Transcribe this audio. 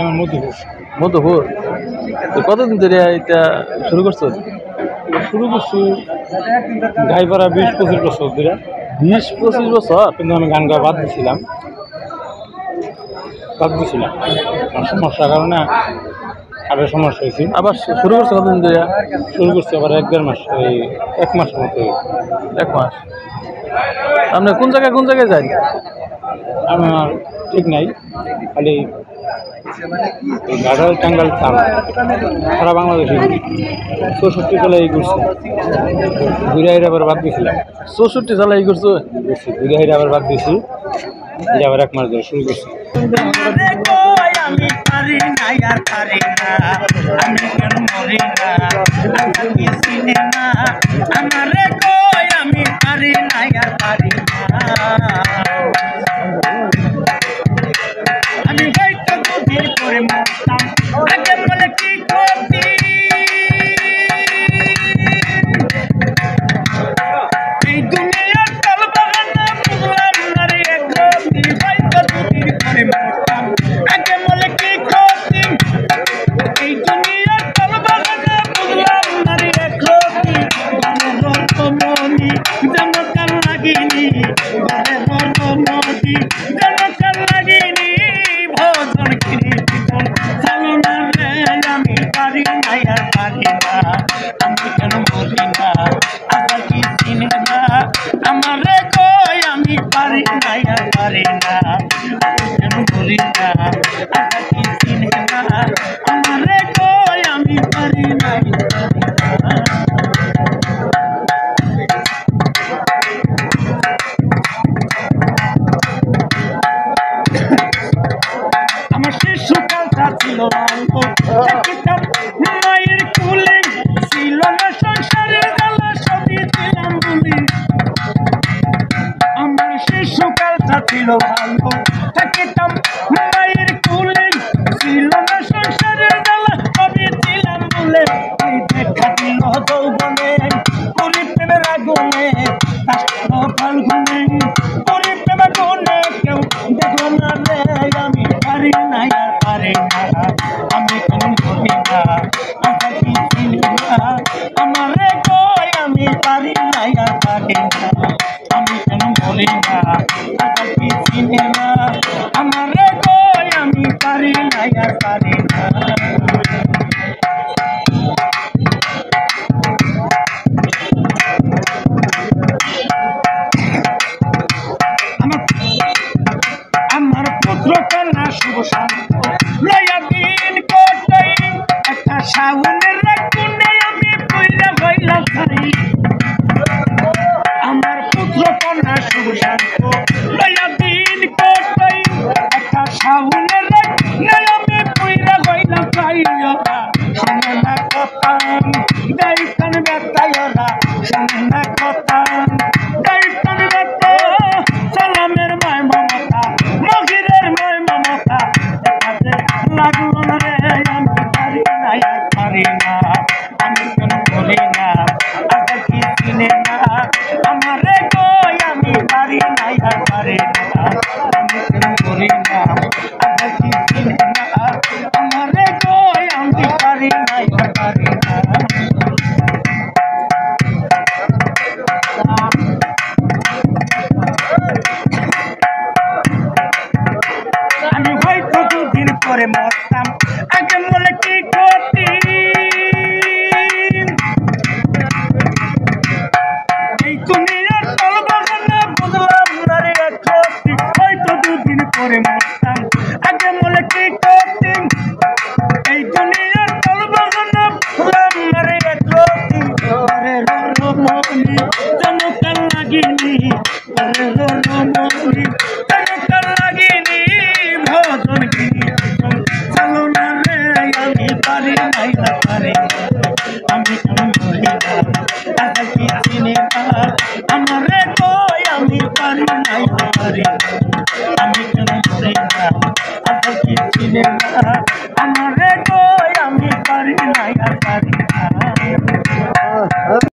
আমার মধুপুর। মধুপুর। তো কতদিন ধরে এটা শুরু করছো? শুরু করছি গাইপাড়া 20-25 বছর ধরে। 20-25 বছর? কিন্তু আমি গান গাওয়া বাদ দিয়েছিলাম। আমার সমস্যার কারণে হাড়ের সমস্যা হয়েছে। আবার শুরু করছো কতদিন ধরে? শুরু করছি আবার 1-1.5 মাস, এই 1 মাসের মতো। 1 মাস। আপনি কোন জায়গায় যান? আমার ঠিক নাই, খালি এই গাড়াল টাঙ্গাল থাম সারা বাংলাদেশে 64 জেলায় এই করছি। ঘুরে আবার বাদ দিয়েছিলাম। 64 জেলায় এই করছো? ঘুরে আবার বাদ দিয়েছি, আবার 1 মাস ধরে শুরু করছি। আমি পারি না আর পারি না, আমি কেন মরি না, আমি চিনি না আমারে কই আমি পারি না আর পারি না। আমি হয়তো দুদিন করে মরতাম, আগে বলে কি করতি, এই দুনিয়ার তাল বাগানে বুঝলাম না রে একরতি, হয়তো দুদিন করে মরতাম, আগে বলে কি করতি, এই দুনিয়ার তাল বাগানে বুঝলাম না রে একরতি, ঘরের রতমনি যেন কাল লাগিনি, ঘরের রতমনি যেন কাল লাগিনি, ভজন কীর্তন চালনা রে আমি পারি না আর পারি না, আমি কেন মরি না আবার কি চিনি না আমারে কই আমি পারি না আর পারি না, আমি কেন মরি না আবার কি চিনি না আমারে কই আমি পারি না আর পারি না। আমার শিশুকালটা ছিল অল্প, দেখিতাম মায়ের কুলে, ছিল না সংসারের জ্বালা, সবই ছিলাম বলি। আমার শিশুকালটা ছিল অল্প, দেখিতাম মায়ের কুলে, ছিল না সংসারের জ্বালা, সবই ছিলাম বলে। এই দেখা দিল যৌবনে করি প্রেমের আগুনে, আসলো ফাল্গুনে করি প্রেমের আগুনে, কেউ দেখলো না রে আমি পারি না আর পারি না, আমি কেন মরি না আবার কি চিনি না আমারে কই আমি পারি না আর পারি না, আমি কেন মরি না আবার কি চিনি না আমারে কই আমি পারি না আর পারি না। আমার পুত্র কন্যা শুভ শান্ত লয়া দিন কোটাই, একটা শাওনের রাকুনে আমি পয়লা হইলা ছাই, আমার পুত্র কন্যা শুভ শান্ত লয়া দিন কোটাই, একটা শাওনের রাকুনে আমি পয়লা হইলা ছাই, শোনে না কথা দাইতান বেতায়রা, শোনে না কথা দাইতান বেতা, সালামের মায় মমতা মহিরের মায় মমতা, দেখাতে লাগলো না রে আমি পারি না আর পারি না, আমি কেন বলি না আগে কি চিনে না আমারে কই আমি পারি না আর পারি না, আমি কেন বলি না আগে কি চিনে না আমারে কই আমি পারি না আর পারি না। আমি হয়তো দুদিন পরে মরতাম, আগে বলে কি করতি, এই দুনিয়ার তাল বাগানে বুঝলাম না রে একরতি, হয়তো দুদিন পরে মরতাম, আগে বলে কি করতি, এই দুনিয়ার তাল বাগানে বুঝলাম না রে একরতি, ঘরে রমণী যেন কাল লাগিনি, ঘরে রমণী যেন কাল লাগিনি, ভজন কীর্তন চালনা রে আমি পারি না আর পারি না, আমি কেন মরি না আগে কি চিনি না আমারে